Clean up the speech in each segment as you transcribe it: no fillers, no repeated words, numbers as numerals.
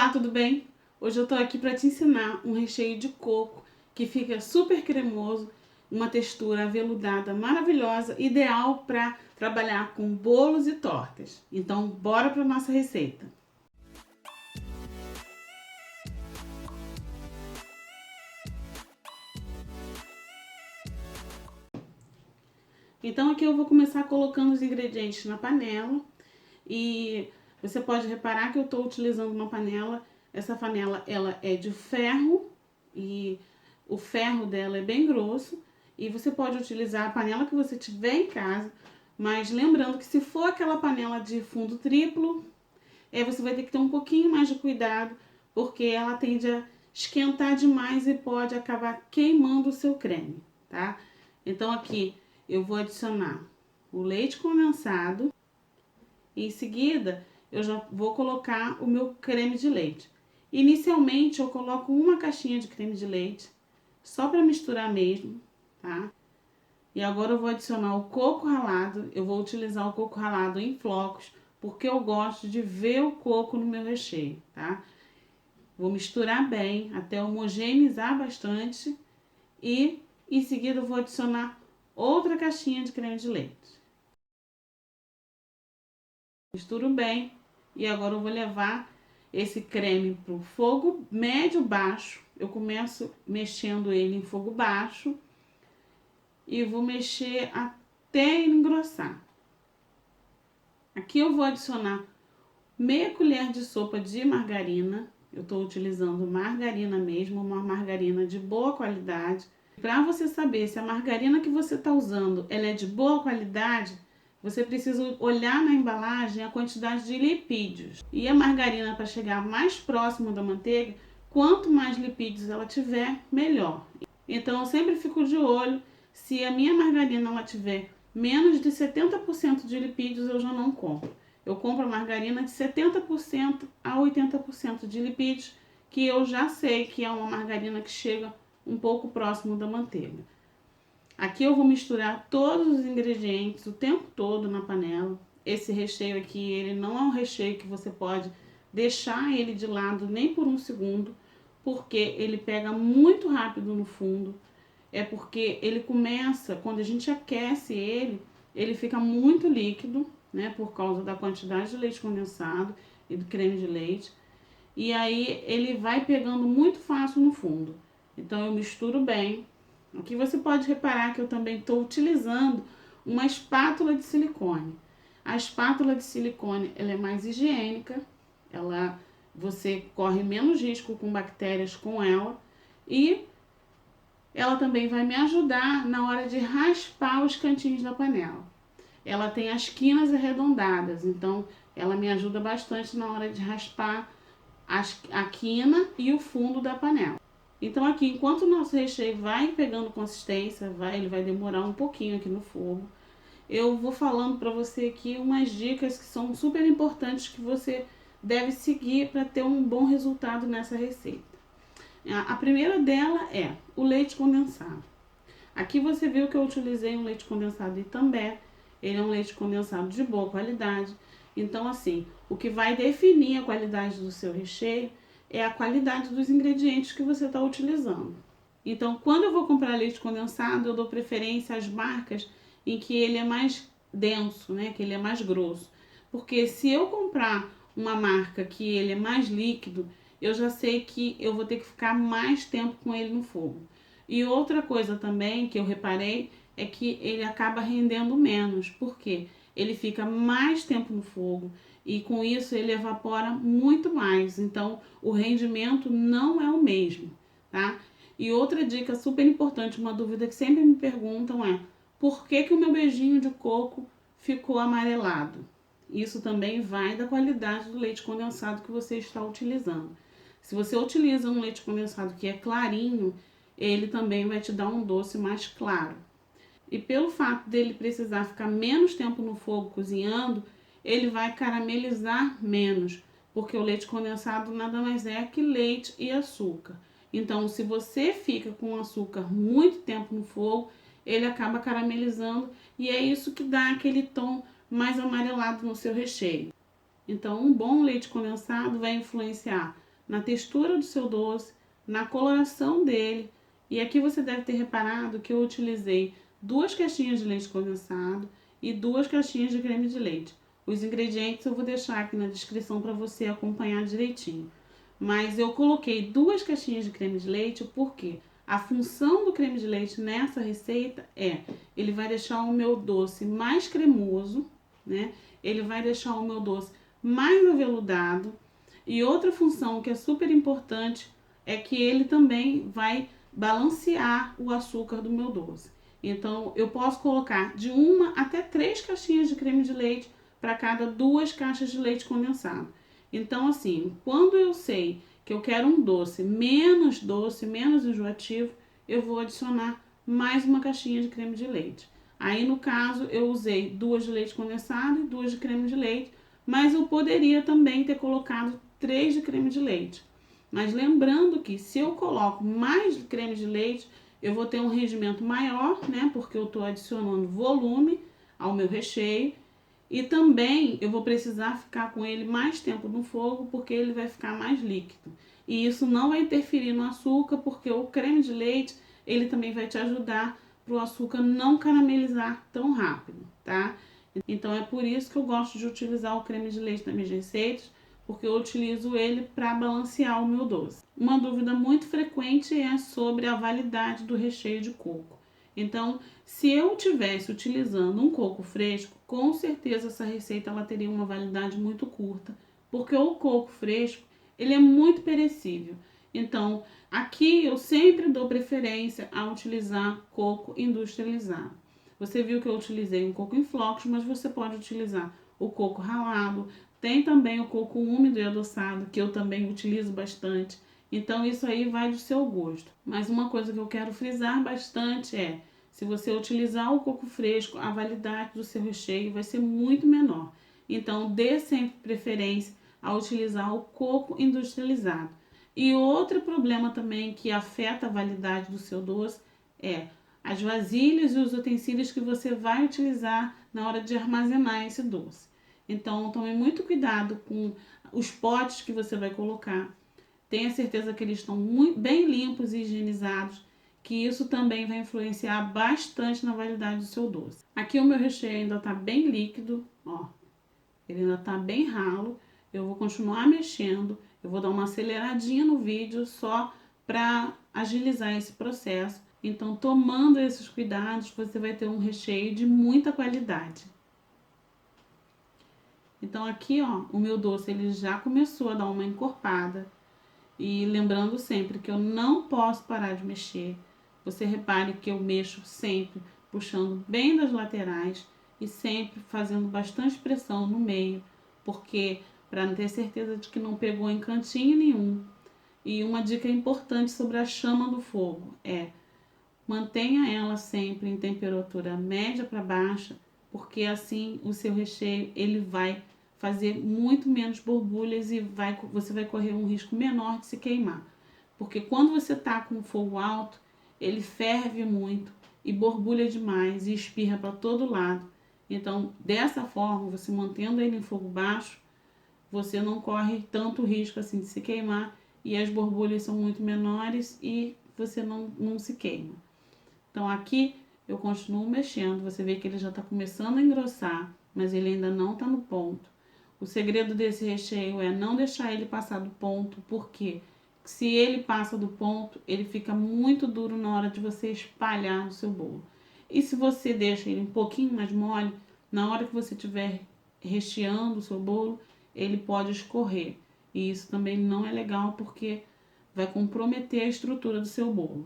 Olá, tudo bem? Hoje eu tô aqui para te ensinar um recheio de coco que fica super cremoso, uma textura aveludada maravilhosa, ideal para trabalhar com bolos e tortas. Então, bora para nossa receita. Então aqui eu vou começar colocando os ingredientes na panela e você pode reparar que eu estou utilizando uma panela. Essa panela ela é de ferro e o ferro dela é bem grosso e você pode utilizar a panela que você tiver em casa, mas lembrando que se for aquela panela de fundo triplo, você vai ter que ter um pouquinho mais de cuidado, porque ela tende a esquentar demais e pode acabar queimando o seu creme, tá? Então aqui eu vou adicionar o leite condensado e em seguida eu já vou colocar o meu creme de leite. Inicialmente eu coloco uma caixinha de creme de leite, só para misturar mesmo, tá? E agora eu vou adicionar o coco ralado. Eu vou utilizar o coco ralado em flocos, porque eu gosto de ver o coco no meu recheio, tá? Vou misturar bem até homogeneizar bastante e em seguida eu vou adicionar outra caixinha de creme de leite. Misturo bem e agora eu vou levar esse creme para o fogo médio baixo. Eu começo mexendo ele em fogo baixo e vou mexer até ele engrossar. Aqui eu vou adicionar meia colher de sopa de margarina. Eu estou utilizando margarina mesmo, uma margarina de boa qualidade. Para você saber se a margarina que você está usando ela é de boa qualidade, você precisa olhar na embalagem a quantidade de lipídios. E a margarina, para chegar mais próximo da manteiga, quanto mais lipídios ela tiver, melhor. Então eu sempre fico de olho, se a minha margarina ela tiver menos de 70% de lipídios, eu já não compro. Eu compro a margarina de 70% a 80% de lipídios, que eu já sei que é uma margarina que chega um pouco próximo da manteiga. Aqui eu vou misturar todos os ingredientes o tempo todo na panela. Esse recheio aqui, ele não é um recheio que você pode deixar ele de lado nem por um segundo, porque ele pega muito rápido no fundo. É porque ele começa, quando a gente aquece ele fica muito líquido, né, por causa da quantidade de leite condensado e do creme de leite. E aí ele vai pegando muito fácil no fundo. Então eu misturo bem. Aqui você pode reparar que eu também estou utilizando uma espátula de silicone. A espátula de silicone ela é mais higiênica, você corre menos risco com bactérias com ela e ela também vai me ajudar na hora de raspar os cantinhos da panela. Ela tem as quinas arredondadas, então ela me ajuda bastante na hora de raspar a quina e o fundo da panela. Então aqui, enquanto o nosso recheio vai pegando consistência, ele vai demorar um pouquinho aqui no fogo, eu vou falando para você aqui umas dicas que são super importantes que você deve seguir para ter um bom resultado nessa receita. A primeira dela é o leite condensado. Aqui você viu que eu utilizei um leite condensado Itambé. Ele é um leite condensado de boa qualidade. Então, assim, o que vai definir a qualidade do seu recheio é a qualidade dos ingredientes que você está utilizando. Então, quando eu vou comprar leite condensado, eu dou preferência às marcas em que ele é mais denso, né? Que ele é mais grosso. Porque se eu comprar uma marca que ele é mais líquido, eu já sei que eu vou ter que ficar mais tempo com ele no fogo. E outra coisa também que eu reparei é que ele acaba rendendo menos, porque ele fica mais tempo no fogo e com isso ele evapora muito mais. Então o rendimento não é o mesmo, tá? E outra dica super importante, uma dúvida que sempre me perguntam é: por que que o meu beijinho de coco ficou amarelado? Isso também vai da qualidade do leite condensado que você está utilizando. Se você utiliza um leite condensado que é clarinho, ele também vai te dar um doce mais claro. E pelo fato dele precisar ficar menos tempo no fogo cozinhando, ele vai caramelizar menos, porque o leite condensado nada mais é que leite e açúcar. Então, se você fica com o açúcar muito tempo no fogo, ele acaba caramelizando e é isso que dá aquele tom mais amarelado no seu recheio. Então, um bom leite condensado vai influenciar na textura do seu doce, na coloração dele. E aqui você deve ter reparado que eu utilizei 2 caixinhas de leite condensado e 2 caixinhas de creme de leite. Os ingredientes eu vou deixar aqui na descrição para você acompanhar direitinho. Mas eu coloquei 2 caixinhas de creme de leite porque a função do creme de leite nessa receita ele vai deixar o meu doce mais cremoso, né? Ele vai deixar o meu doce mais aveludado. E outra função que é super importante é que ele também vai balancear o açúcar do meu doce. Então, eu posso colocar de 1 até 3 caixinhas de creme de leite para cada 2 caixas de leite condensado. Então, assim, quando eu sei que eu quero um doce, menos enjoativo, eu vou adicionar mais uma caixinha de creme de leite. Aí, no caso, eu usei 2 de leite condensado e 2 de creme de leite, mas eu poderia também ter colocado 3 de creme de leite. Mas lembrando que se eu coloco mais creme de leite, eu vou ter um rendimento maior, né? Porque eu estou adicionando volume ao meu recheio. E também eu vou precisar ficar com ele mais tempo no fogo, porque ele vai ficar mais líquido. E isso não vai interferir no açúcar, porque o creme de leite, ele também vai te ajudar para o açúcar não caramelizar tão rápido, tá? Então é por isso que eu gosto de utilizar o creme de leite nas minhas receitas, porque eu utilizo ele para balancear o meu doce. Uma dúvida muito frequente é sobre a validade do recheio de coco. Então, se eu tivesse utilizando um coco fresco, com certeza essa receita ela teria uma validade muito curta, porque o coco fresco, ele é muito perecível. Então, aqui eu sempre dou preferência a utilizar coco industrializado. Você viu que eu utilizei um coco em flocos, mas você pode utilizar o coco ralado. Tem também o coco úmido e adoçado, que eu também utilizo bastante. Então, isso aí vai do seu gosto. Mas uma coisa que eu quero frisar bastante é, se você utilizar o coco fresco, a validade do seu recheio vai ser muito menor. Então, dê sempre preferência a utilizar o coco industrializado. E outro problema também que afeta a validade do seu doce é as vasilhas e os utensílios que você vai utilizar na hora de armazenar esse doce. Então, tome muito cuidado com os potes que você vai colocar. Tenha certeza que eles estão muito, bem limpos e higienizados, que isso também vai influenciar bastante na validade do seu doce. Aqui o meu recheio ainda está bem líquido, ó. Ele ainda está bem ralo. Eu vou continuar mexendo. Eu vou dar uma aceleradinha no vídeo só para agilizar esse processo. Então, tomando esses cuidados, você vai ter um recheio de muita qualidade. Então, aqui, ó, o meu doce ele já começou a dar uma encorpada. E lembrando sempre que eu não posso parar de mexer. Você repare que eu mexo sempre puxando bem das laterais e sempre fazendo bastante pressão no meio, porque para ter certeza de que não pegou em cantinho nenhum. E uma dica importante sobre a chama do fogo é: mantenha ela sempre em temperatura média para baixa, porque assim o seu recheio ele vai fazer muito menos borbulhas e você vai correr um risco menor de se queimar. Porque quando você está com o fogo alto, ele ferve muito e borbulha demais e espirra para todo lado. Então, dessa forma, você mantendo ele em fogo baixo, você não corre tanto risco assim de se queimar e as borbulhas são muito menores e você não se queima. Então aqui eu continuo mexendo, você vê que ele já está começando a engrossar, mas ele ainda não está no ponto. O segredo desse recheio é não deixar ele passar do ponto, porque se ele passa do ponto, ele fica muito duro na hora de você espalhar no seu bolo. E se você deixa ele um pouquinho mais mole, na hora que você estiver recheando o seu bolo, ele pode escorrer. E isso também não é legal, porque vai comprometer a estrutura do seu bolo.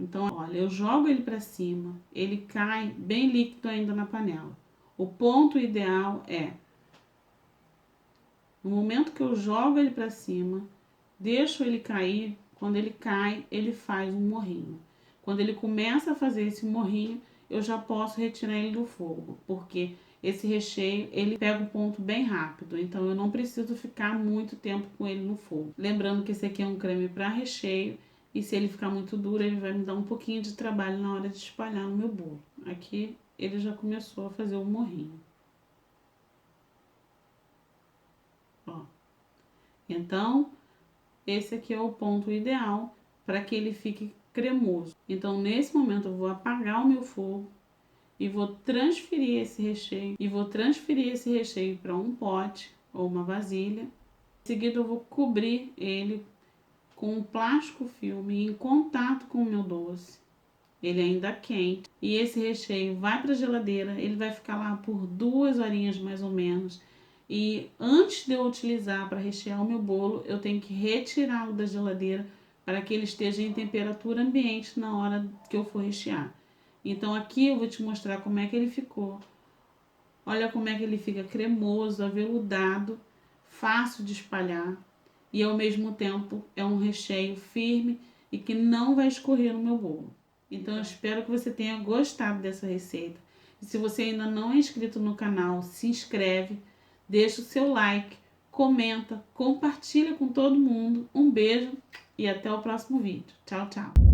Então, olha, eu jogo ele para cima, ele cai bem líquido ainda na panela. O ponto ideal é, no momento que eu jogo ele para cima, deixo ele cair, quando ele cai, ele faz um morrinho. Quando ele começa a fazer esse morrinho, eu já posso retirar ele do fogo, porque esse recheio, ele pega o ponto bem rápido, então eu não preciso ficar muito tempo com ele no fogo. Lembrando que esse aqui é um creme para recheio, e se ele ficar muito duro, ele vai me dar um pouquinho de trabalho na hora de espalhar no meu bolo. Aqui ele já começou a fazer o morrinho. Ó. Então, esse aqui é o ponto ideal para que ele fique cremoso. Então, nesse momento, eu vou apagar o meu fogo e vou transferir esse recheio para um pote ou uma vasilha. Em seguida, eu vou cobrir ele com um plástico filme em contato com o meu doce. Ele ainda quente. E esse recheio vai para a geladeira, ele vai ficar lá por 2 horinhas mais ou menos. E antes de eu utilizar para rechear o meu bolo, eu tenho que retirá-lo da geladeira para que ele esteja em temperatura ambiente na hora que eu for rechear. Então aqui eu vou te mostrar como é que ele ficou. Olha como é que ele fica cremoso, aveludado, fácil de espalhar. E ao mesmo tempo é um recheio firme e que não vai escorrer no meu bolo. Então eu espero que você tenha gostado dessa receita. E se você ainda não é inscrito no canal, se inscreve, deixa o seu like, comenta, compartilha com todo mundo. Um beijo e até o próximo vídeo. Tchau, tchau!